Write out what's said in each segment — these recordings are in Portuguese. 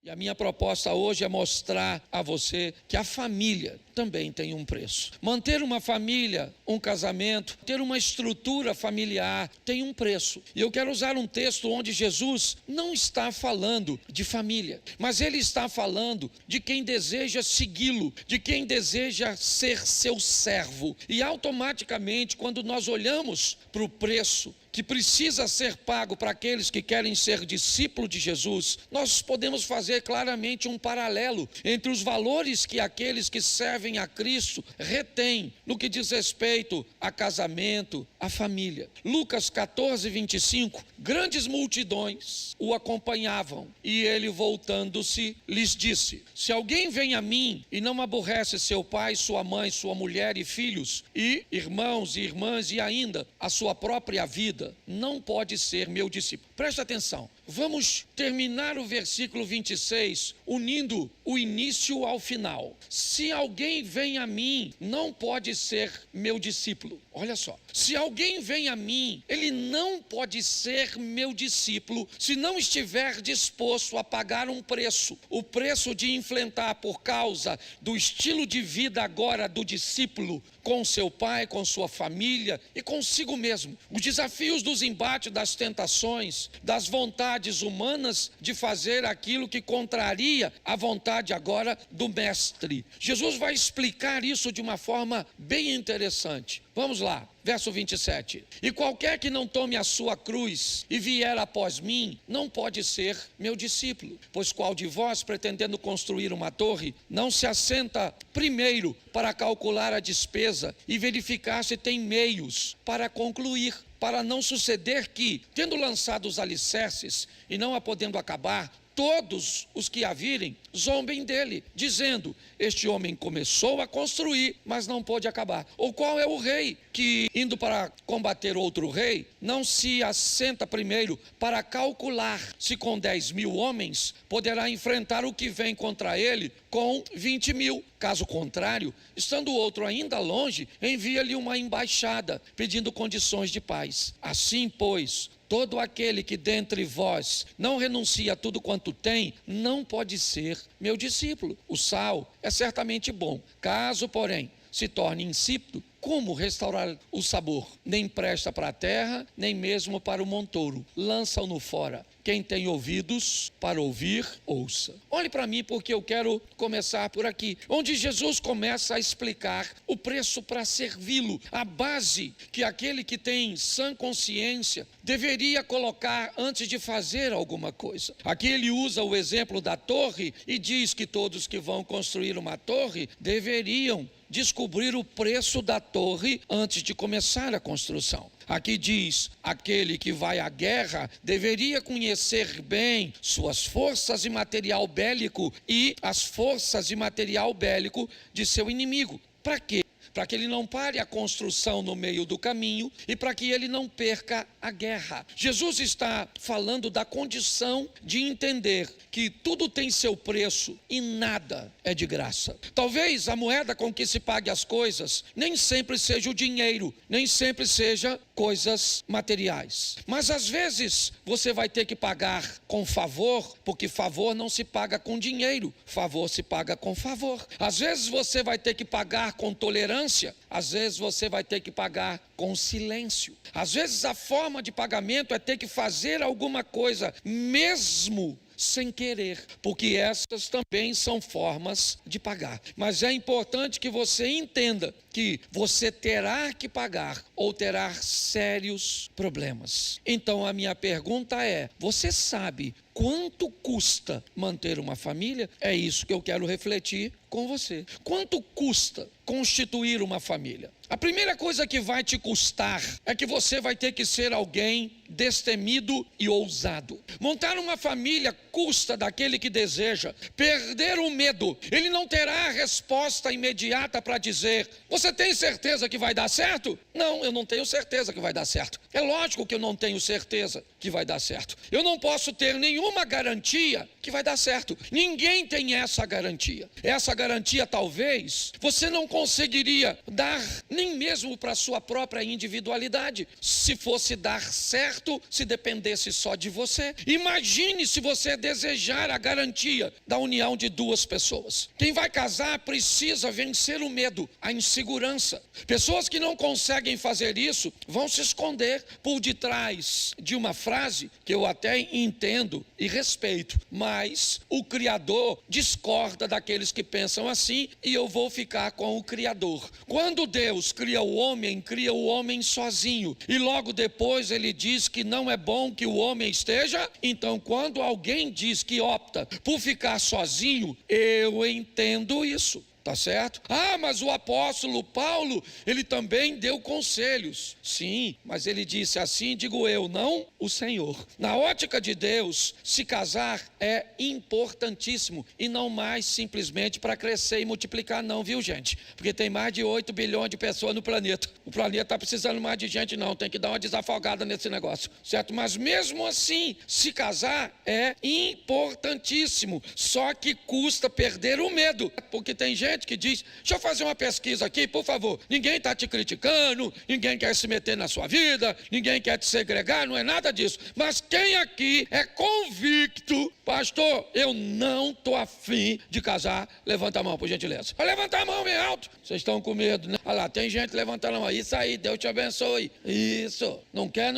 E a minha proposta hoje é mostrar a você que a família também tem um preço. Manter uma família, um casamento, ter uma estrutura familiar tem um preço. E eu quero usar um texto onde Jesus não está falando de família, mas ele está falando de quem deseja segui-lo, de quem deseja ser seu servo. E automaticamente, quando nós olhamos para o preço que precisa ser pago para aqueles que querem ser discípulos de Jesus, nós podemos fazer claramente um paralelo entre os valores que aqueles que servem a Cristo retêm no que diz respeito a casamento, a família. Lucas 14, 25, grandes multidões o acompanhavam e ele, voltando-se, lhes disse: se alguém vem a mim e não aborrece seu pai, sua mãe, sua mulher e filhos, e irmãos e irmãs, e ainda a sua própria vida, não pode ser meu discípulo. Preste atenção, vamos terminar o versículo 26 unindo o início ao final. Se alguém vem a mim, não pode ser meu discípulo. Olha só, se alguém vem a mim, ele não pode ser meu discípulo se não estiver disposto a pagar um preço, o preço de enfrentar, por causa do estilo de vida agora do discípulo, com seu pai, com sua família e consigo mesmo, os desafios dos embates, das tentações, das vontades humanas de fazer aquilo que contraria a vontade agora do mestre. Jesus vai explicar isso de uma forma bem interessante. Vamos lá, verso 27. E qualquer que não tome a sua cruz e vier após mim, não pode ser meu discípulo. Pois qual de vós, pretendendo construir uma torre, não se assenta primeiro para calcular a despesa e verificar se tem meios para concluir? Para não suceder que, tendo lançado os alicerces e não a podendo acabar, todos os que a virem zombem dele, dizendo: este homem começou a construir, mas não pôde acabar. Ou qual é o rei que, indo para combater outro rei, não se assenta primeiro para calcular se com 10.000 homens poderá enfrentar o que vem contra ele com 20.000? Caso contrário, estando o outro ainda longe, envia-lhe uma embaixada pedindo condições de paz. Assim, pois, todo aquele que dentre vós não renuncia a tudo quanto tem, não pode ser meu discípulo. O sal é certamente bom, caso, porém, se torne insípido, como restaurar o sabor? Nem presta para a terra, nem mesmo para o montouro. Lança-o fora. Quem tem ouvidos para ouvir, ouça. Olhe para mim, porque eu quero começar por aqui, onde Jesus começa a explicar o preço para servi-lo, a base que aquele que tem sã consciência deveria colocar antes de fazer alguma coisa. Aqui ele usa o exemplo da torre e diz que todos que vão construir uma torre deveriam descobrir o preço da torre antes de começar a construção. Aqui diz: aquele que vai à guerra deveria conhecer bem suas forças e material bélico e as forças e material bélico de seu inimigo. Para quê? Para que ele não pare a construção no meio do caminho e para que ele não perca a guerra. Jesus está falando da condição de entender que tudo tem seu preço e nada é de graça. Talvez a moeda com que se pague as coisas nem sempre seja o dinheiro, nem sempre seja coisas materiais. Mas às vezes você vai ter que pagar com favor, porque favor não se paga com dinheiro, favor se paga com favor. Às vezes você vai ter que pagar com tolerância, às vezes você vai ter que pagar com silêncio. Às vezes a forma de pagamento é ter que fazer alguma coisa, mesmo sem querer, porque essas também são formas de pagar. Mas é importante que você entenda que você terá que pagar ou terá sérios problemas. Então a minha pergunta é: você sabe quanto custa manter uma família? É isso que eu quero refletir com você. Quanto custa constituir uma família? A primeira coisa que vai te custar é que você vai ter que ser alguém destemido e ousado. Montar uma família custa daquele que deseja perder o medo. Ele não terá a resposta imediata para dizer: você tem certeza que vai dar certo? Não, eu não tenho certeza que vai dar certo. É lógico que eu não tenho certeza que vai dar certo. Eu não posso ter nenhuma garantia que vai dar certo. Ninguém tem essa garantia. Essa garantia talvez você não conseguiria dar nem mesmo para a sua própria individualidade, se fosse dar certo, se dependesse só de você. Imagine se você desejar a garantia da união de duas pessoas. Quem vai casar precisa vencer o medo, a insegurança. Pessoas que não conseguem fazer isso vão se esconder por detrás de uma frase que eu até entendo e respeito, mas o Criador discorda daqueles que pensam assim, e eu vou ficar com o Criador. Quando Deus cria o homem sozinho, e logo depois ele diz que não é bom que o homem esteja. Então, quando alguém diz que opta por ficar sozinho, eu entendo isso. Tá certo? Ah, mas o apóstolo Paulo, ele também deu conselhos. Sim, mas ele disse assim, digo eu, não o Senhor. Na ótica de Deus, se casar é importantíssimo, e não mais simplesmente para crescer e multiplicar não, viu gente? Porque tem mais de 8 bilhões de pessoas no planeta. O planeta está precisando mais de gente não, tem que dar uma desafogada nesse negócio, certo? Mas mesmo assim, se casar é importantíssimo, só que custa perder o medo, porque tem gente que diz, deixa eu fazer uma pesquisa aqui, por favor, ninguém está te criticando, ninguém quer se meter na sua vida, ninguém quer te segregar, não é nada disso, mas quem aqui é convicto, pastor, eu não estou afim de casar, levanta a mão por gentileza. Vai levantar a mão bem alto, vocês estão com medo, né? Olha lá, tem gente levantando a mão, isso aí, Deus te abençoe, isso, não quer,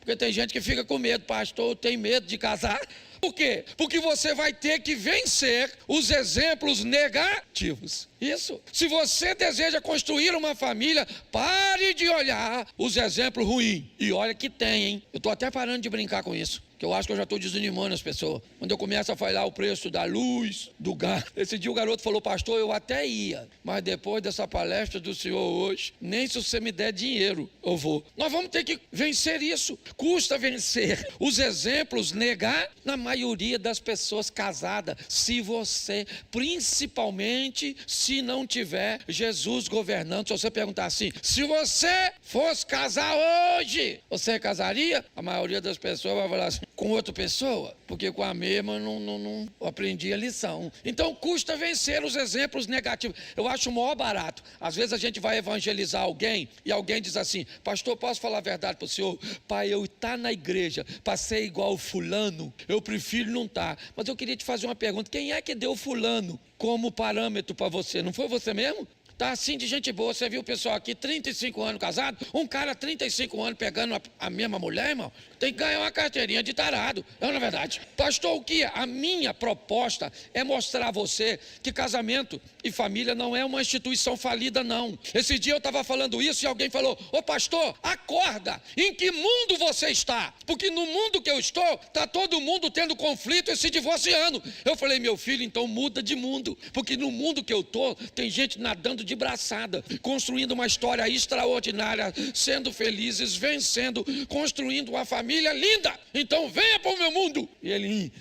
porque tem gente que fica com medo, pastor, tem medo de casar. Por quê? Porque você vai ter que vencer os exemplos negativos. Isso. Se você deseja construir uma família, pare de olhar os exemplos ruins. E olha que tem, hein? Eu estou até parando de brincar com isso, que eu acho que eu já estou desanimando as pessoas. Quando eu começo a falar o preço da luz, do gás. Esse dia o garoto falou, pastor, eu até ia, mas depois dessa palestra do senhor hoje, nem se você me der dinheiro, eu vou. Nós vamos ter que vencer isso. Custa vencer os exemplos negativos na maioria das pessoas casadas. Se você, principalmente, se não tiver Jesus governando, se você perguntar assim, se você fosse casar hoje, você casaria? A maioria das pessoas vai falar assim, com outra pessoa, porque com a mesma não aprendi a lição. Então custa vencer os exemplos negativos. Eu acho o maior barato. Às vezes a gente vai evangelizar alguém e alguém diz assim, pastor, posso falar a verdade para o senhor? Pai, eu estar na igreja para ser igual fulano, eu prefiro não estar. Mas eu queria te fazer uma pergunta, quem é que deu fulano como parâmetro para você? Não foi você mesmo? Tá assim de gente boa, você viu o pessoal aqui, 35 anos casado, um cara 35 anos pegando a mesma mulher, irmão, tem que ganhar uma carteirinha de tarado, não é verdade? Pastor, o que? A minha proposta é mostrar a você que casamento e família não é uma instituição falida, não. Esse dia eu estava falando isso e alguém falou, ô pastor, acorda, em que mundo você está? Porque no mundo que eu estou, está todo mundo tendo conflito e se divorciando. Eu falei, meu filho, então muda de mundo, porque no mundo que eu estou, tem gente nadando de braçada, construindo uma história extraordinária, sendo felizes, vencendo, construindo uma família linda. Então venha para o meu mundo. E ele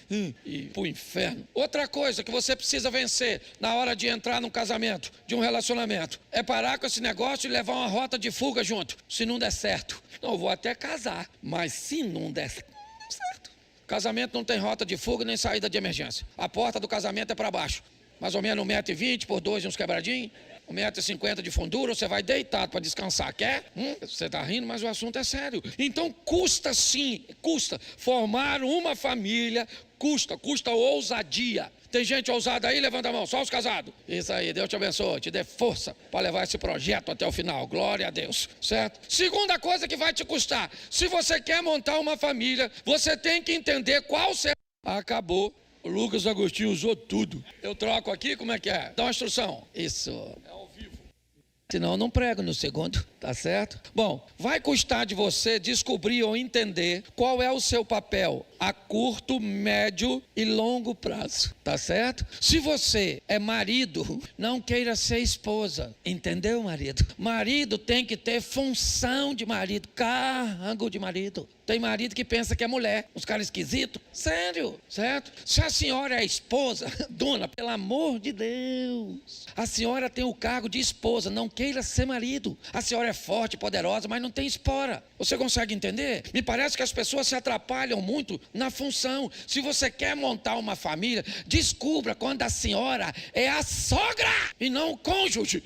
e para o inferno. Outra coisa que você precisa vencer na hora de entrar num casamento, de um relacionamento, é parar com esse negócio e levar uma rota de fuga junto. Se não der certo, não, eu vou até casar, mas se não der certo, casamento não tem rota de fuga nem saída de emergência. A porta do casamento é para baixo, mais ou menos 1,20 m por 2 e uns quebradinhos. 1,50 m de fundura, você vai deitado para descansar, quer? Você está rindo, mas o assunto é sério. Então custa sim, custa. Formar uma família, custa ousadia. Tem gente ousada aí? Levanta a mão, só os casados. Isso aí, Deus te abençoe, te dê força para levar esse projeto até o final, glória a Deus, certo? Segunda coisa que vai te custar, se você quer montar uma família, você tem que entender qual será. Acabou. O Lucas Agostinho usou tudo. Eu troco aqui, como é que é? Dá uma instrução. Isso. É ao vivo. Senão eu não prego no segundo, tá certo? Bom, vai custar de você descobrir ou entender qual é o seu papel a curto, médio e longo prazo, tá certo? Se você é marido, não queira ser esposa, entendeu, marido? Marido tem que ter função de marido, cargo de marido. Tem marido que pensa que é mulher, uns caras esquisitos. Sério, certo? Se a senhora é esposa, dona, pelo amor de Deus, a senhora tem o cargo de esposa, não queira ser marido. A senhora é forte, poderosa, mas não tem espora. Você consegue entender? Me parece que as pessoas se atrapalham muito na função. Se você quer montar uma família, descubra quando a senhora é a sogra e não o cônjuge.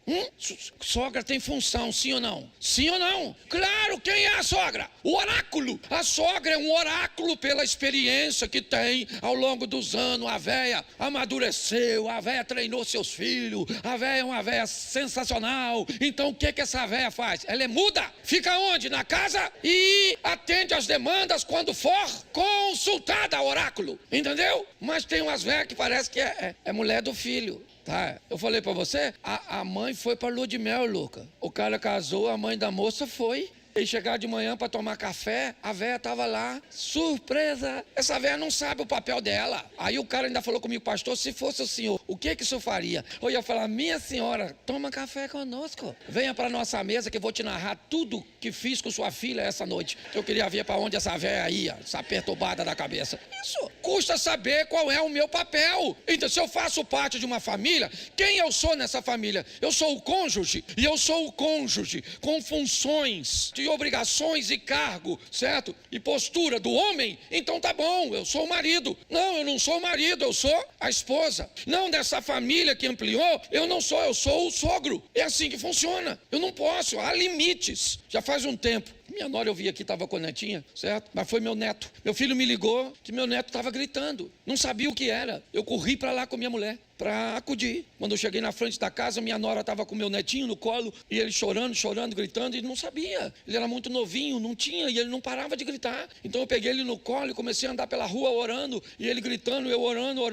Sogra tem função, sim ou não? Sim ou não? Claro, quem é a sogra? O oráculo. A sogra é um oráculo pela experiência que tem ao longo dos anos. A véia amadureceu, a véia treinou seus filhos, a véia é uma véia sensacional. Então o que essa véia faz? Ela é muda, fica onde? Na casa e atende às demandas quando for consultada ao oráculo. Entendeu? Mas tem umas véias que parece que é mulher do filho. Tá, eu falei pra você, a mãe foi pra lua de mel, Luca. O cara casou, a mãe da moça foi. E chegar de manhã para tomar café, a véia estava lá, surpresa. Essa véia não sabe o papel dela. Aí o cara ainda falou comigo, pastor, se fosse o senhor, o que o senhor faria? Eu ia falar, minha senhora, toma café conosco. Venha para nossa mesa que eu vou te narrar tudo que fiz com sua filha essa noite. Eu queria ver para onde essa véia ia, essa perturbada da cabeça. Isso custa saber qual é o meu papel. Então, se eu faço parte de uma família, quem eu sou nessa família? Eu sou o cônjuge, e eu sou o cônjuge com funções de obrigações e cargo, certo? E postura do homem, então tá bom, eu sou o marido. Não, eu não sou o marido, eu sou a esposa. Não, dessa família que ampliou, eu sou o sogro. É assim que funciona. Eu não posso, há limites. Já faz um tempo. Minha nora eu vi aqui, estava com a netinha, certo? Mas foi meu neto. Meu filho me ligou que meu neto estava gritando. Não sabia o que era. Eu corri para lá com minha mulher, para acudir. Quando eu cheguei na frente da casa, minha nora estava com meu netinho no colo, e ele chorando, gritando, e não sabia. Ele era muito novinho, não tinha, e ele não parava de gritar. Então eu peguei ele no colo e comecei a andar pela rua orando, e ele gritando, eu orando,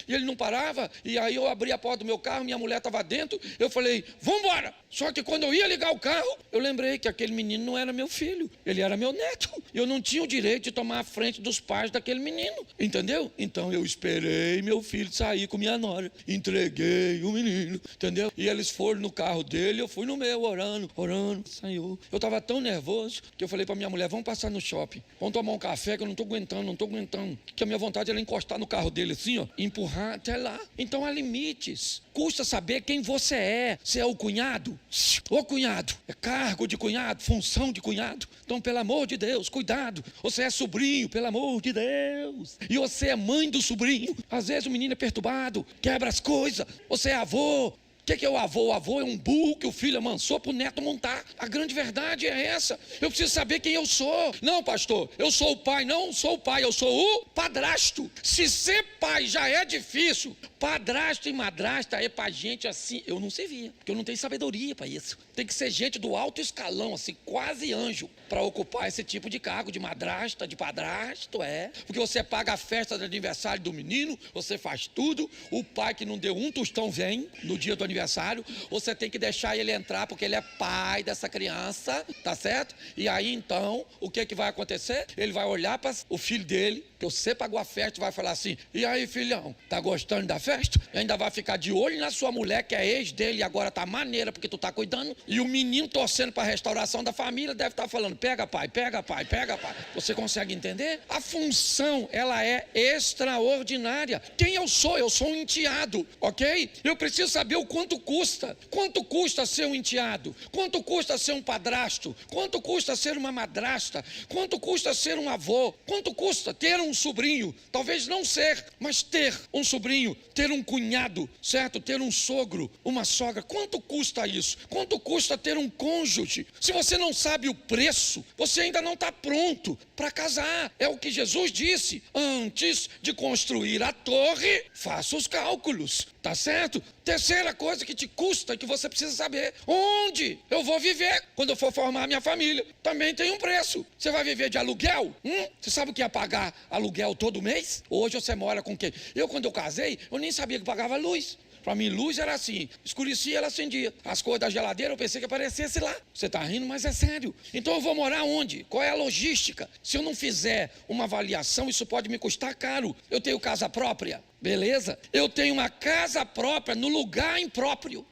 e ele não parava. E aí eu abri a porta do meu carro, minha mulher estava dentro, eu falei, vamos embora. Só que quando eu ia ligar o carro, eu lembrei que aquele menino não era meu filho, ele era meu neto. Eu não tinha o direito de tomar a frente dos pais daquele menino, entendeu? Então eu esperei meu filho sair com minha nora, entreguei o menino, entendeu? E eles foram no carro dele, eu fui no meu, orando, Senhor. Eu estava tão nervoso que eu falei para minha mulher, vamos passar no shopping, vamos tomar um café que eu não estou aguentando, que a minha vontade era encostar no carro dele assim, ó, e empurrar até lá. Então há limites. Custa saber quem você é. Você é o cunhado? O cunhado é cargo de cunhado, função de cunhado. Então, pelo amor de Deus, cuidado. Você é sobrinho, pelo amor de Deus. E você é mãe do sobrinho. Às vezes o menino é perturbado, quebra as coisas. Você é avô. O que é o avô? O avô é um burro que o filho amansou para o neto montar. A grande verdade é essa. Eu preciso saber quem eu sou. Não, pastor, eu sou o pai. Não sou o pai, eu sou o padrasto. Se ser pai já é difícil, padrasto e madrasta é para gente assim. Eu não servia, porque eu não tenho sabedoria para isso. Tem que ser gente do alto escalão, assim, quase anjo, para ocupar esse tipo de cargo de madrasta, de padrasto, porque você paga a festa de aniversário do menino, você faz tudo, o pai que não deu um tostão vem no dia do aniversário, você tem que deixar ele entrar, porque ele é pai dessa criança, tá certo? E aí então, o que vai acontecer? Ele vai olhar para o filho dele, que você pagou a festa, e vai falar assim, e aí filhão, tá gostando da festa? E ainda vai ficar de olho na sua mulher, que é ex dele, e agora tá maneira, porque tu tá cuidando, e o menino torcendo para a restauração da família, deve estar falando, pega pai. Você consegue entender? A função, ela é extraordinária. Quem eu sou? Eu sou um enteado, ok? Eu preciso saber o quanto custa. Quanto custa ser um enteado? Quanto custa ser um padrasto? Quanto custa ser uma madrasta? Quanto custa ser um avô? Quanto custa ter um sobrinho? Talvez não ser, mas ter um sobrinho, ter um cunhado, certo? Ter um sogro, uma sogra. Quanto custa isso? Quanto custa ter um cônjuge? Se você não sabe o preço, você ainda não está pronto para casar. É o que Jesus disse. Antes de construir a torre, faça os cálculos. Tá certo? Terceira coisa que te custa, que você precisa saber. Onde eu vou viver quando eu for formar a minha família? Também tem um preço. Você vai viver de aluguel? Você sabe o que é pagar aluguel todo mês? Hoje você mora com quem? Quando eu casei, eu nem sabia que pagava luz. Para mim, luz era assim, escurecia, ela acendia. As cores da geladeira, eu pensei que aparecesse lá. Você está rindo, mas é sério. Então eu vou morar onde? Qual é a logística? Se eu não fizer uma avaliação, isso pode me custar caro. Eu tenho casa própria, beleza? Eu tenho uma casa própria no lugar impróprio.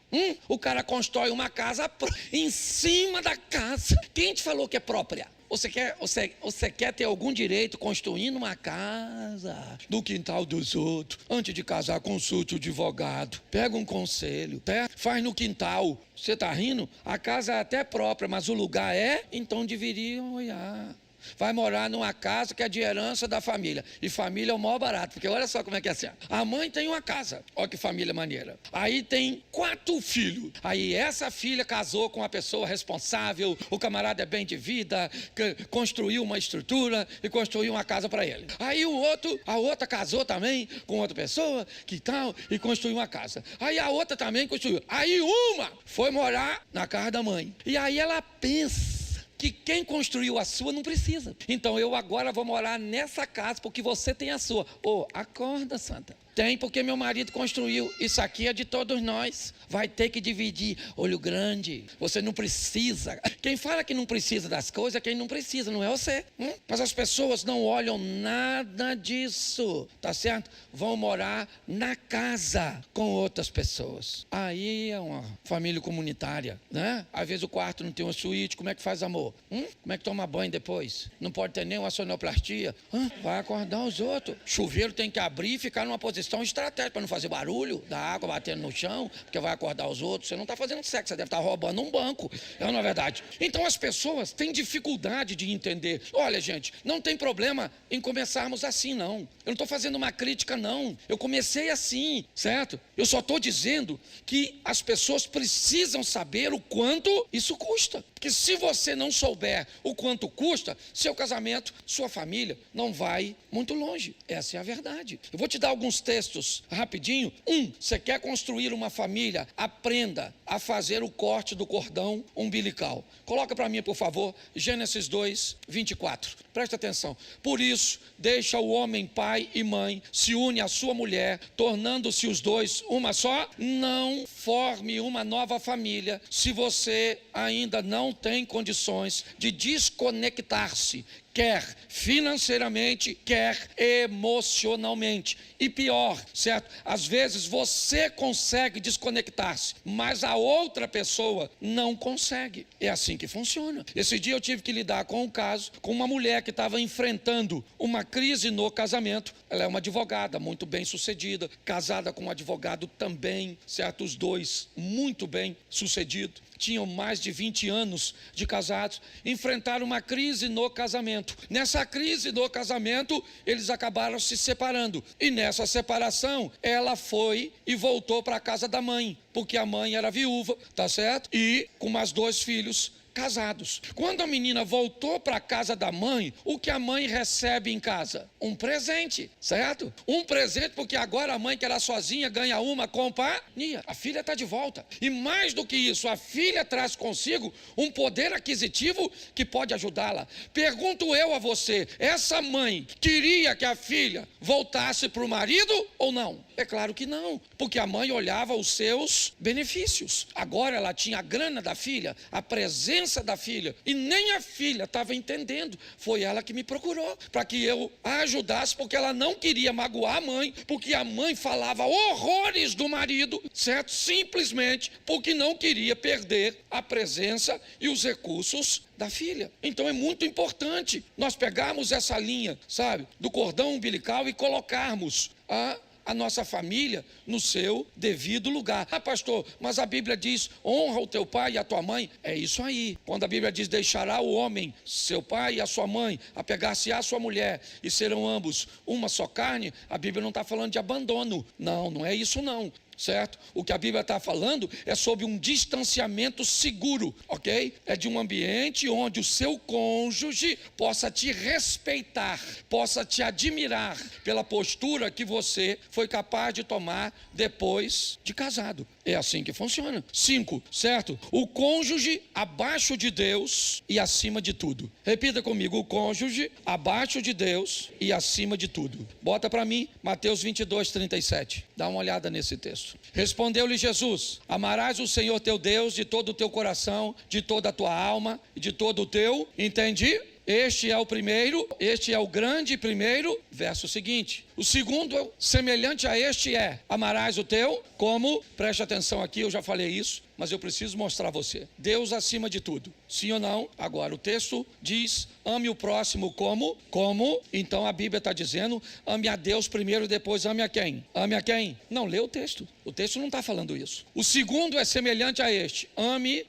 O cara constrói uma casa em cima da casa. Quem te falou que é própria? Você quer ter algum direito construindo uma casa no quintal dos outros? Antes de casar, consulte o advogado. Pega um conselho, faz no quintal. Você está rindo? A casa é até própria, mas o lugar é? Então deveriam olhar. Vai morar numa casa que é de herança da família. E família é o maior barato, porque olha só como é que é assim. A mãe tem uma casa, olha que família maneira. Aí tem 4 filhos. Aí essa filha casou com uma pessoa responsável, o camarada é bem de vida, construiu uma estrutura e construiu uma casa para ele. Aí a outra casou também com outra pessoa, que tal, e construiu uma casa. Aí a outra também construiu. Aí uma foi morar na casa da mãe. E aí ela pensa que quem construiu a sua não precisa. Então eu agora vou morar nessa casa porque você tem a sua. Acorda, santa. Tem porque meu marido construiu. Isso aqui é de todos nós. Vai ter que dividir. Olho grande. Você não precisa. Quem fala que não precisa das coisas é quem não precisa, não é você. Mas as pessoas não olham nada disso. Tá certo? Vão morar na casa com outras pessoas. Aí é uma família comunitária, né? Às vezes o quarto não tem uma suíte. Como é que faz amor? Como é que toma banho depois? Não pode ter nem uma sonoplastia. Vai acordar os outros. Chuveiro tem que abrir e ficar numa posição estratégica para não fazer barulho da água batendo no chão, porque vai acordar os outros. Você não está fazendo sexo, você deve estar roubando um banco. Não é verdade? Então as pessoas têm dificuldade de entender. Olha, gente, não tem problema em começarmos assim, não. Eu não estou fazendo uma crítica, não. Eu comecei assim, certo? Eu só estou dizendo que as pessoas precisam saber o quanto isso custa. Porque se você não souber o quanto custa, seu casamento, sua família, não vai muito longe. Essa é a verdade. Eu vou te dar alguns textos rapidinho. Você quer construir uma família? Aprenda a fazer o corte do cordão umbilical. Coloca para mim, por favor, Gênesis 2, 24. Presta atenção. Por isso, deixa o homem pai e mãe, se une à sua mulher, tornando-se os dois uma só. Não forme uma nova família se você ainda não tem condições de desconectar-se, quer financeiramente, quer emocionalmente. E pior, certo? Às vezes você consegue desconectar-se, mas a outra pessoa não consegue. É assim que funciona. Esse dia eu tive que lidar com um caso, com uma mulher que estava enfrentando uma crise no casamento. Ela é uma advogada muito bem sucedida, casada com um advogado também, certo? Os dois muito bem sucedidos. Tinham mais de 20 anos de casados, enfrentaram uma crise no casamento. Nessa crise no casamento, eles acabaram se separando. E nessa separação, ela foi e voltou para a casa da mãe, porque a mãe era viúva, tá certo? E com mais 2 filhos casados. Quando a menina voltou para a casa da mãe, o que a mãe recebe em casa? Um presente, certo? Um presente, porque agora a mãe que era sozinha ganha uma companhia. A filha está de volta. E mais do que isso, a filha traz consigo um poder aquisitivo que pode ajudá-la. Pergunto eu a você, essa mãe queria que a filha voltasse para o marido ou não? É claro que não, porque a mãe olhava os seus benefícios. Agora ela tinha a grana da filha, a presença da filha, e nem a filha estava entendendo. Foi ela que me procurou, para que eu a ajudasse, porque ela não queria magoar a mãe, porque a mãe falava horrores do marido, certo? Simplesmente porque não queria perder a presença e os recursos da filha. Então é muito importante nós pegarmos essa linha, sabe, do cordão umbilical e colocarmos a nossa família no seu devido lugar. Pastor, mas a Bíblia diz, honra o teu pai e a tua mãe. É isso aí. Quando a Bíblia diz, deixará o homem, seu pai e a sua mãe, apegar-se à sua mulher, e serão ambos uma só carne, a Bíblia não está falando de abandono. Não, não é isso não. Certo? O que a Bíblia está falando é sobre um distanciamento seguro, ok? É de um ambiente onde o seu cônjuge possa te respeitar, possa te admirar pela postura que você foi capaz de tomar depois de casado. É assim que funciona. 5, certo? O cônjuge abaixo de Deus e acima de tudo. Repita comigo, o cônjuge abaixo de Deus e acima de tudo. Bota para mim, Mateus 22, 37. Dá uma olhada nesse texto. Respondeu-lhe Jesus, amarás o Senhor teu Deus de todo o teu coração, de toda a tua alma e de todo o teu, entendi? Este é o primeiro, este é o grande primeiro. Verso seguinte, O segundo, semelhante a este, é: amarás o teu como, preste atenção aqui, eu já falei isso, mas eu preciso mostrar a você. Deus acima de tudo. Sim ou não? Agora, o texto diz: ame o próximo como? Então a Bíblia está dizendo: ame a Deus primeiro, depois ame a quem? Ame a quem? Não, lê o texto. O texto não está falando isso. O segundo é semelhante a este: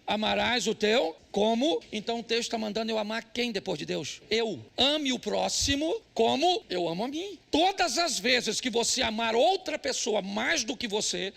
amarás o teu como? Então o texto está mandando eu amar quem depois de Deus? Eu. Ame o próximo como eu amo a mim. Todas as vezes que você amar outra pessoa mais do que você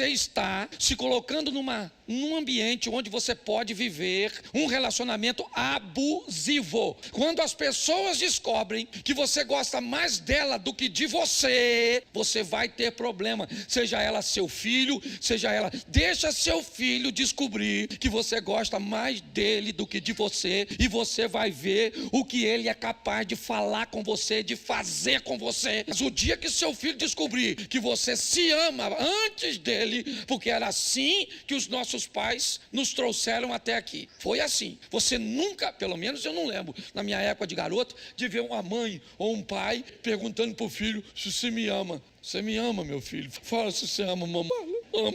está se colocando num ambiente onde você pode viver um relacionamento abusivo. Quando as pessoas descobrem que você gosta mais dela do que de você, você vai ter problema. Seja ela seu filho, seja ela... Deixa seu filho descobrir que você gosta mais dele do que de você, e você vai ver o que ele é capaz de falar com você, de fazer com você. Mas o dia que seu filho descobrir que você se ama antes dele, porque era assim que os nossos pais nos trouxeram até aqui. Foi assim. Você nunca, pelo menos eu não lembro, na minha época de garoto, de ver uma mãe ou um pai perguntando para o filho se você me ama. Você me ama, meu filho? Fala se você ama, mamãe. Ama.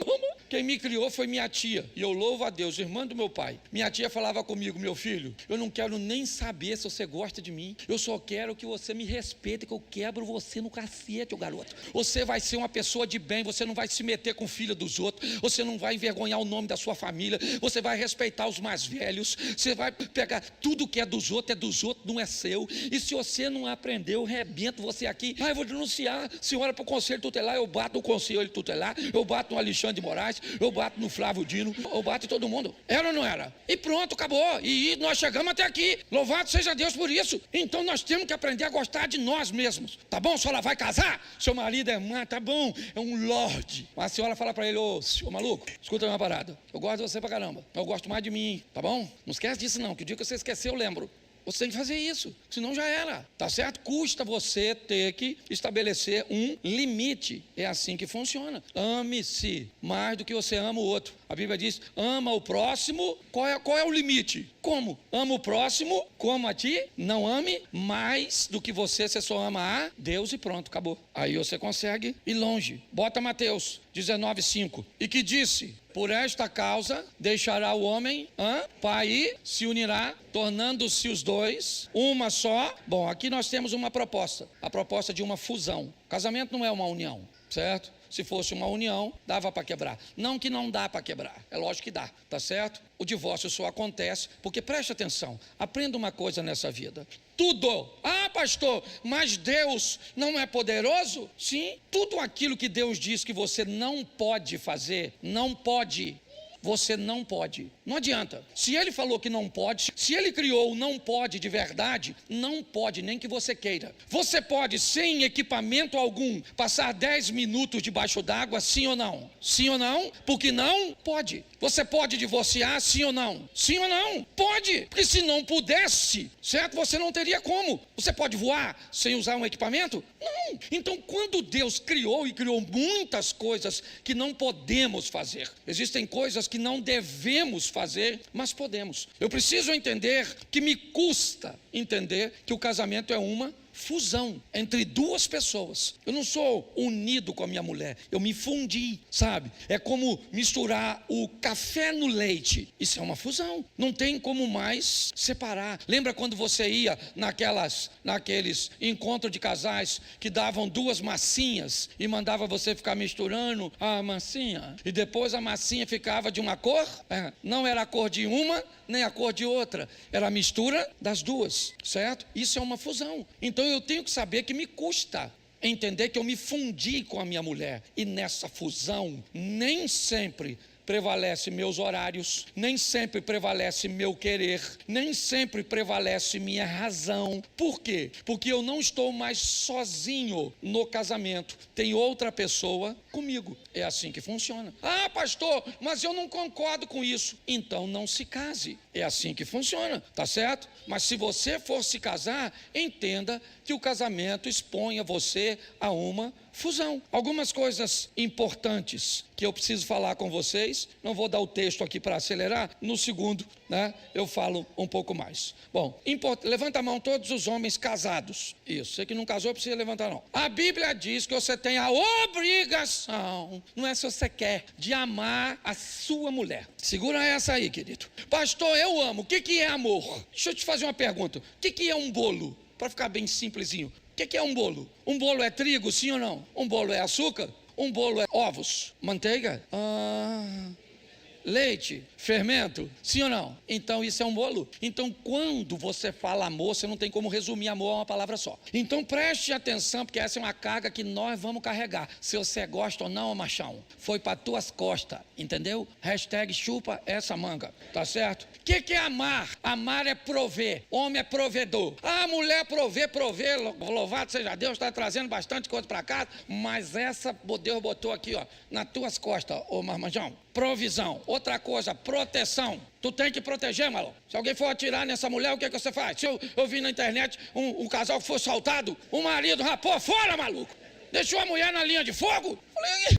Quem me criou foi minha tia, e eu louvo a Deus, irmã do meu pai. Minha tia falava comigo: meu filho, eu não quero nem saber se você gosta de mim, eu só quero que você me respeite, que eu quebro você no cacete, ô garoto. Você vai ser uma pessoa de bem, você não vai se meter com filha dos outros, você não vai envergonhar o nome da sua família, você vai respeitar os mais velhos, você vai pegar tudo que é dos outros, não é seu. E se você não aprender, eu rebento você aqui. Eu vou denunciar a senhora para o conselho tutelar, eu bato no conselho tutelar, eu bato no Alexandre de Moraes, eu bato no Flávio Dino, eu bato em todo mundo. Era ou não era? E pronto, acabou. E nós chegamos até aqui. Louvado seja Deus por isso. Então nós temos que aprender a gostar de nós mesmos. Tá bom? A senhora vai casar? Seu marido é tá bom, é um lorde. Mas a senhora fala para ele: ô maluco, escuta uma parada. Eu gosto de você pra caramba. Eu gosto mais de mim, tá bom? Não esquece disso não, que o dia que você esquecer eu lembro. Você tem que fazer isso, senão já era, tá certo? Custa você ter que estabelecer um limite. É assim que funciona. Ame-se mais do que você ama o outro. A Bíblia diz: ama o próximo. Qual é o limite? Como? Ama o próximo como a ti. Não ame mais do que você só ama a Deus e pronto, acabou. Aí você consegue ir longe. Bota Mateus 19:5. E que disse: por esta causa deixará o homem pai e se unirá, tornando-se os dois uma só. Bom, aqui nós temos uma proposta, a proposta de uma fusão. Casamento não é uma união, certo? Se fosse uma união, dava para quebrar. Não que não dá para quebrar, é lógico que dá, tá certo? O divórcio só acontece porque, preste atenção, aprenda uma coisa nessa vida: tudo, pastor, mas Deus não é poderoso? Sim, tudo aquilo que Deus diz que você não pode fazer, não pode. Você não pode, não adianta. Se ele falou que não pode, se ele criou não pode de verdade, não pode, nem que você queira. Você pode, sem equipamento algum, passar 10 minutos debaixo d'água, sim ou não? Sim ou não? Porque não pode. Você pode divorciar, sim ou não? Sim ou não? Pode, porque se não pudesse, certo? Você não teria como. Você pode voar sem usar um equipamento? Não. Então, quando Deus criou, e criou muitas coisas que não podemos fazer, existem coisas que não devemos fazer, mas podemos. Eu preciso entender que me custa entender que o casamento é uma fusão entre duas pessoas. Eu não sou unido com a minha mulher, eu me fundi, sabe? É como misturar o café no leite. Isso é uma fusão, não tem como mais separar. Lembra quando você ia naqueles encontros de casais que davam duas massinhas e mandava você ficar misturando a massinha, e depois a massinha ficava de uma cor? Não era a cor de uma nem a cor de outra, era a mistura das duas, certo? Isso é uma fusão. Então eu tenho que saber que me custa entender que eu me fundi com a minha mulher, e nessa fusão nem sempre prevalece meus horários, nem sempre prevalece meu querer, nem sempre prevalece minha razão. Por quê? Porque eu não estou mais sozinho no casamento, tem outra pessoa comigo. É assim que funciona. Pastor, mas eu não concordo com isso. Então não se case. É assim que funciona, tá certo? Mas se você for se casar, entenda que o casamento exponha você a uma fusão. Algumas coisas importantes que eu preciso falar com vocês, não vou dar o texto aqui para acelerar, no segundo, né, eu falo um pouco mais. Bom, levanta a mão todos os homens casados. Isso, você que não casou precisa levantar não. A Bíblia diz que você tem a obrigação, não é se você quer, de amar a sua mulher. Segura essa aí, querido. Pastor, eu amo. O que é amor? Deixa eu te fazer uma pergunta. O que é um bolo? Para ficar bem simplesinho. O que é um bolo? Um bolo é trigo, sim ou não? Um bolo é açúcar? Um bolo é ovos? Manteiga? Leite? Fermento? Sim ou não? Então isso é um bolo. Então quando você fala amor, você não tem como resumir amor a uma palavra só. Então preste atenção, porque essa é uma carga que nós vamos carregar. Se você gosta ou não, machão, foi para tuas costas, entendeu? Hashtag chupa essa manga, tá certo? O que é amar? Amar é prover. Homem é provedor. A mulher prover. Louvado seja Deus, está trazendo bastante coisa para casa, mas essa Deus botou aqui, ó, nas tuas costas, ô marmanjão. Provisão. Outra coisa, proteção. Tu tem que proteger, maluco. Se alguém for atirar nessa mulher, o que você faz? Se eu vi na internet um casal que foi assaltado, o marido rapou fora, maluco. Deixou a mulher na linha de fogo. Falei,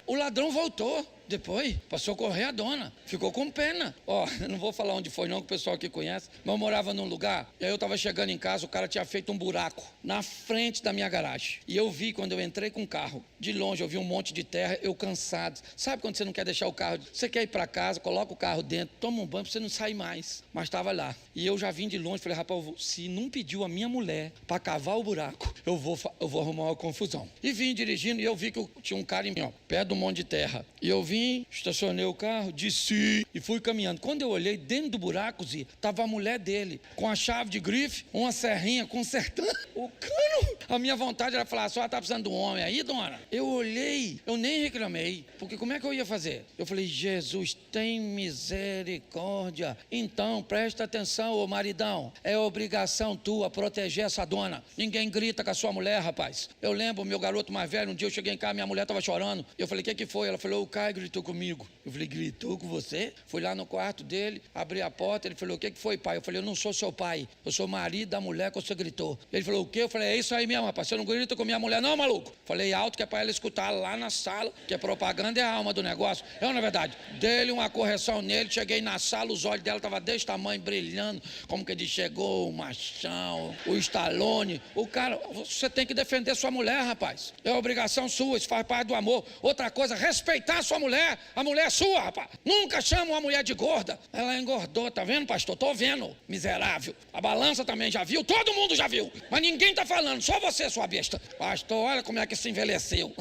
o ladrão voltou. Depois, para socorrer a dona. Ficou com pena. Ó, eu não vou falar onde foi não, que o pessoal aqui conhece. Mas eu morava num lugar, e aí eu estava chegando em casa, o cara tinha feito um buraco na frente da minha garagem. E eu vi, quando eu entrei com o carro, de longe, eu vi um monte de terra, eu cansado. Sabe quando você não quer deixar o carro? Você quer ir para casa, coloca o carro dentro, toma um banho para você não sair mais. Mas estava lá. E eu já vim de longe, falei, rapaz, se não pediu a minha mulher para cavar o buraco, eu vou arrumar uma confusão. E vim dirigindo, e eu vi que tinha um cara em mim, ó, perto de um monte de terra. E eu vim, estacionei o carro, desci e fui caminhando. Quando eu olhei dentro do buraco, estava a mulher dele, com a chave de grife, uma serrinha, consertando o cano. A minha vontade era falar, só tá precisando de um homem aí, dona? Eu olhei, eu nem reclamei, porque como é que eu ia fazer? Eu falei, Jesus, tem misericórdia. Então, presta atenção, ô maridão, é obrigação tua proteger essa dona. Ninguém grita com a sua mulher, rapaz. Eu lembro, meu garoto mais velho, um dia eu cheguei em casa, minha mulher estava chorando. Eu falei, o que foi? Ela falou, o Caio gritou comigo. Eu falei, gritou com você? Fui lá no quarto dele, abri a porta, ele falou, o que foi, pai? Eu falei, eu não sou seu pai, eu sou marido da mulher que você gritou. Ele falou, o quê? Eu falei, é isso aí mesmo, rapaz, você não grita com minha mulher não, maluco? Falei alto que é para ela escutar lá na sala, que a propaganda é a alma do negócio. Eu, na verdade, dei uma correção nele, cheguei na sala, os olhos dela estavam desse tamanho, brilhando, como que ele chegou, o machão, o Stallone. O cara, você tem que defender sua mulher, rapaz. É obrigação sua, isso faz parte do amor. Outra coisa, respeitar sua mulher. A mulher é sua, rapaz. Nunca chama uma mulher de gorda. Ela engordou, tá vendo, pastor? Tô vendo, miserável. A balança também já viu, todo mundo já viu. Mas ninguém tá falando, só você, sua besta. Pastor, olha como é que se envelheceu.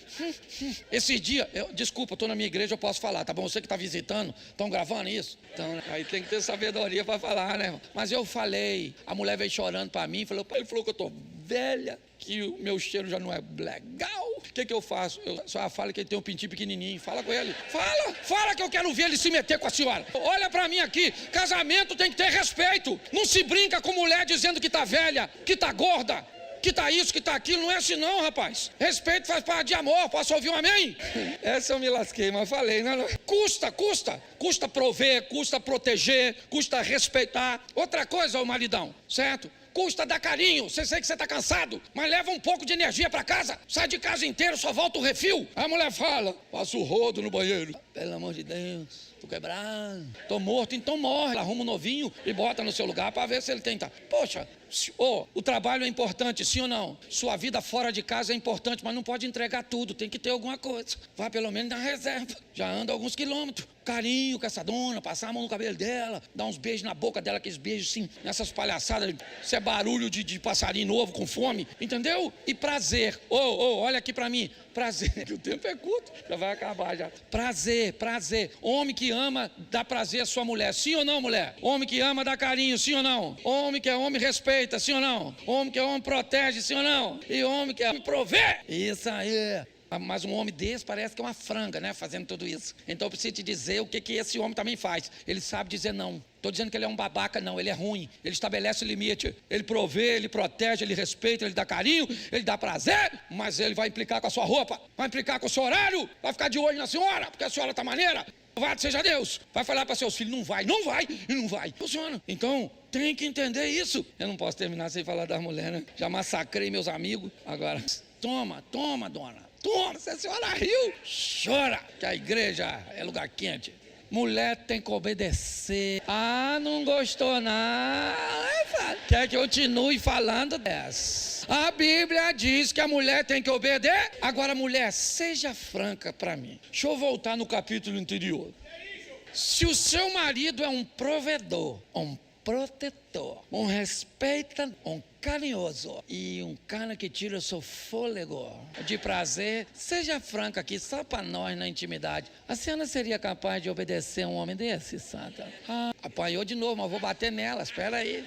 Esse dia, desculpa, eu tô na minha igreja, eu posso falar, tá bom? Você que tá visitando, estão gravando isso? Então, aí tem que ter sabedoria para falar, né, irmão? Mas eu falei, a mulher veio chorando para mim, falou, pai, ele falou que eu tô velha, que o meu cheiro já não é legal. O que eu faço? Eu só falo que ele tem um pintinho pequenininho. Fala com ele. Fala que eu quero ver ele se meter com a senhora. Olha pra mim aqui. Casamento tem que ter respeito. Não se brinca com mulher dizendo que tá velha, que tá gorda, que tá isso, que tá aquilo. Não é assim não, rapaz. Respeito faz parte de amor. Posso ouvir um amém? Essa eu me lasquei, mas falei. Não. Custa prover, custa proteger, custa respeitar. Outra coisa, ô maridão, certo? Custa dar carinho, você sei que você está cansado, mas leva um pouco de energia para casa, sai de casa inteiro, só volta o refil. A mulher fala, passa o rodo no banheiro. Pelo amor de Deus, tô quebrado, tô morto, então morre. Ela arruma um novinho e bota no seu lugar para ver se ele tenta. Poxa, o trabalho é importante, sim ou não? Sua vida fora de casa é importante, mas não pode entregar tudo, tem que ter alguma coisa. Vá pelo menos na reserva, já anda alguns quilômetros. Carinho com essa dona, passar a mão no cabelo dela, dar uns beijos na boca dela, aqueles beijos assim, nessas palhaçadas, isso é barulho de passarinho novo com fome, entendeu? E prazer, olha aqui pra mim, prazer, o tempo é curto, já vai acabar já. Prazer, homem que ama dá prazer à sua mulher, sim ou não, mulher? Homem que ama dá carinho, sim ou não? Homem que é homem respeita, sim ou não? Homem que é homem protege, sim ou não? E homem que é homem provê, isso aí. Mas um homem desse parece que é uma franga, né? Fazendo tudo isso. Então eu preciso te dizer o que esse homem também faz. Ele sabe dizer não. Estou dizendo que ele é um babaca, não. Ele é ruim. Ele estabelece limite. Ele provê, ele protege, ele respeita, ele dá carinho, ele dá prazer. Mas ele vai implicar com a sua roupa, vai implicar com o seu horário, vai ficar de olho na senhora, porque a senhora está maneira. Louvado seja Deus. Vai falar para seus filhos, não vai. Funciona. Então, tem que entender isso. Eu não posso terminar sem falar das mulheres, né? Já massacrei meus amigos. Agora, toma, dona. Toma, se a senhora riu, chora, que a igreja é lugar quente. Mulher tem que obedecer. Ah, não gostou não? Quer que eu continue falando dessa? A Bíblia diz que a mulher tem que obedecer. Agora, mulher, seja franca para mim. Deixa eu voltar no capítulo anterior. Se o seu marido é um provedor, um protetor, um respeita, um carinhoso e um cara que tira o seu fôlego de prazer, seja franca aqui, só para nós na intimidade. A senhora seria capaz de obedecer a um homem desse, santa? Ah, apanhou de novo, mas vou bater nela, espera aí.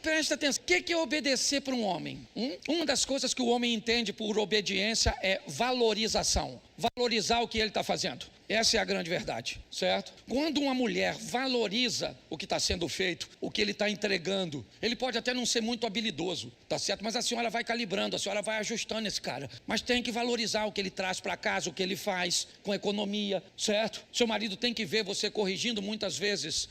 Presta atenção, o que é obedecer para um homem? Uma das coisas que o homem entende por obediência é valorização. Valorizar o que ele está fazendo. Essa é a grande verdade, certo? Quando uma mulher valoriza o que está sendo feito, o que ele está entregando, ele pode até não ser muito habilidoso, tá certo? Mas a senhora vai calibrando, a senhora vai ajustando esse cara. Mas tem que valorizar o que ele traz para casa, o que ele faz com economia, certo? Seu marido tem que ver você corrigindo muitas vezes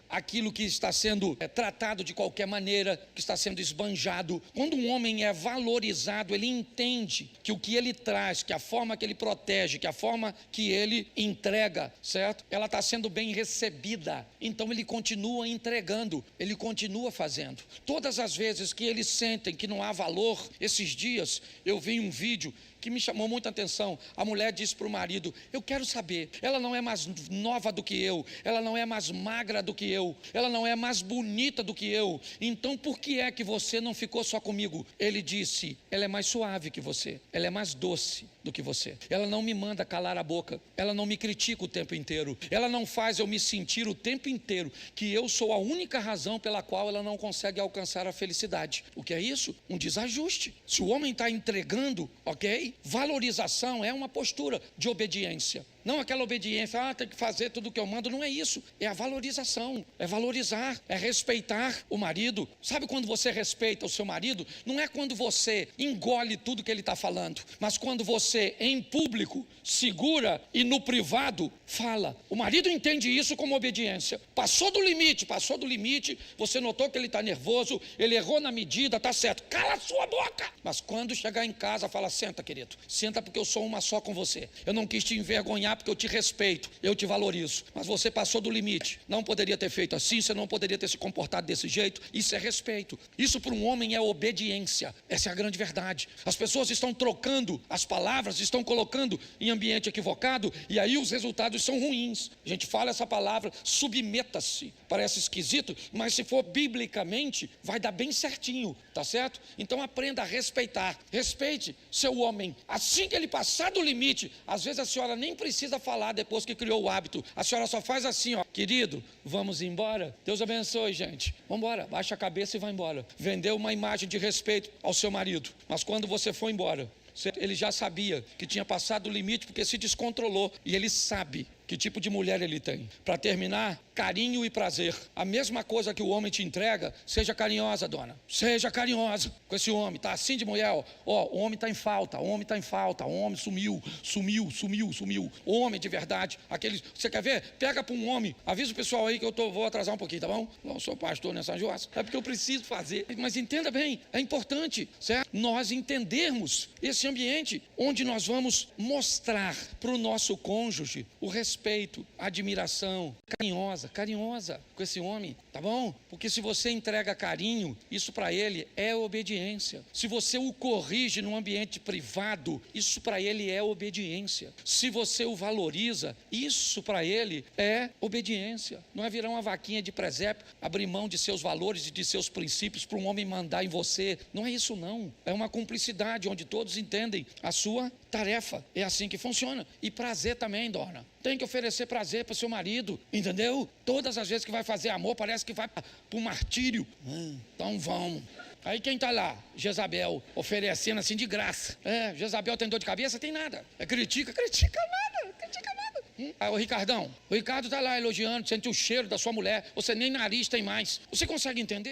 aquilo que está sendo tratado de qualquer maneira, que está sendo esbanjado. Quando um homem é valorizado, ele entende que o que ele traz, que a forma que ele protege, que a forma que ele entrega, certo? Ela está sendo bem recebida, então ele continua entregando, ele continua fazendo. Todas as vezes que eles sentem que não há valor, esses dias eu vi um vídeo que me chamou muita atenção. A mulher disse para o marido: eu quero saber, ela não é mais nova do que eu, ela não é mais magra do que eu, ela não é mais bonita do que eu, então por que é que você não ficou só comigo? Ele disse: ela é mais suave que você, ela é mais doce do que você, ela não me manda calar a boca, ela não me critica o tempo inteiro, ela não faz eu me sentir o tempo inteiro que eu sou a única razão pela qual ela não consegue alcançar a felicidade. O que é isso? Um desajuste. Se o homem está entregando, ok? Valorização é uma postura de obediência. Não aquela obediência, tem que fazer tudo o que eu mando, não é isso. É a valorização, é valorizar, é respeitar o marido. Sabe quando você respeita o seu marido? Não é quando você engole tudo que ele está falando, mas quando você, em público, segura e no privado, fala. O marido entende isso como obediência. Passou do limite, você notou que ele está nervoso, ele errou na medida, está certo. Cala a sua boca! Mas quando chegar em casa, fala: senta, querido, senta, porque eu sou uma só com você. Eu não quis te envergonhar, porque eu te respeito, eu te valorizo, mas você passou do limite, não poderia ter feito assim, você não poderia ter se comportado desse jeito. Isso é respeito, isso para um homem é obediência. Essa é a grande verdade. As pessoas estão trocando as palavras, estão colocando em ambiente equivocado, e aí os resultados são ruins. A gente fala essa palavra, submeta-se, parece esquisito, mas se for biblicamente, vai dar bem certinho, tá certo? Então aprenda a respeitar, respeite seu homem, assim que ele passar do limite. Às vezes a senhora nem precisa falar depois que criou o hábito, a senhora só faz assim, querido, vamos embora? Deus abençoe, gente, vamos embora, baixa a cabeça e vai embora. Vendeu uma imagem de respeito ao seu marido, mas quando você for embora, ele já sabia que tinha passado o limite, porque se descontrolou, e ele sabe que tipo de mulher ele tem. Para terminar, carinho e prazer. A mesma coisa que o homem te entrega, seja carinhosa, dona. Seja carinhosa com esse homem. Está assim de mulher, o homem está em falta, o homem sumiu. O homem de verdade, você quer ver? Pega para um homem, avisa o pessoal aí que eu vou atrasar um pouquinho, tá bom? Não sou pastor nessa Joás, é porque eu preciso fazer. Mas entenda bem, é importante, certo? Nós entendermos esse ambiente onde nós vamos mostrar para o nosso cônjuge o respeito, admiração, carinhosa com esse homem, tá bom? Porque se você entrega carinho, isso para ele é obediência. Se você o corrige num ambiente privado, isso para ele é obediência. Se você o valoriza, isso para ele é obediência. Não é virar uma vaquinha de presépio, abrir mão de seus valores e de seus princípios para um homem mandar em você. Não é isso não. É uma cumplicidade onde todos entendem a sua tarefa. É assim que funciona. E prazer também, dona. Tem que oferecer prazer para o seu marido, entendeu? Todas as vezes que vai fazer amor, parece que vai para o martírio. Então vamos. Aí quem está lá? Jezabel, oferecendo assim de graça. Jezabel tem dor de cabeça? Tem nada. Critica nada. Aí o Ricardo está lá elogiando, sente o cheiro da sua mulher, você nem nariz tem mais. Você consegue entender?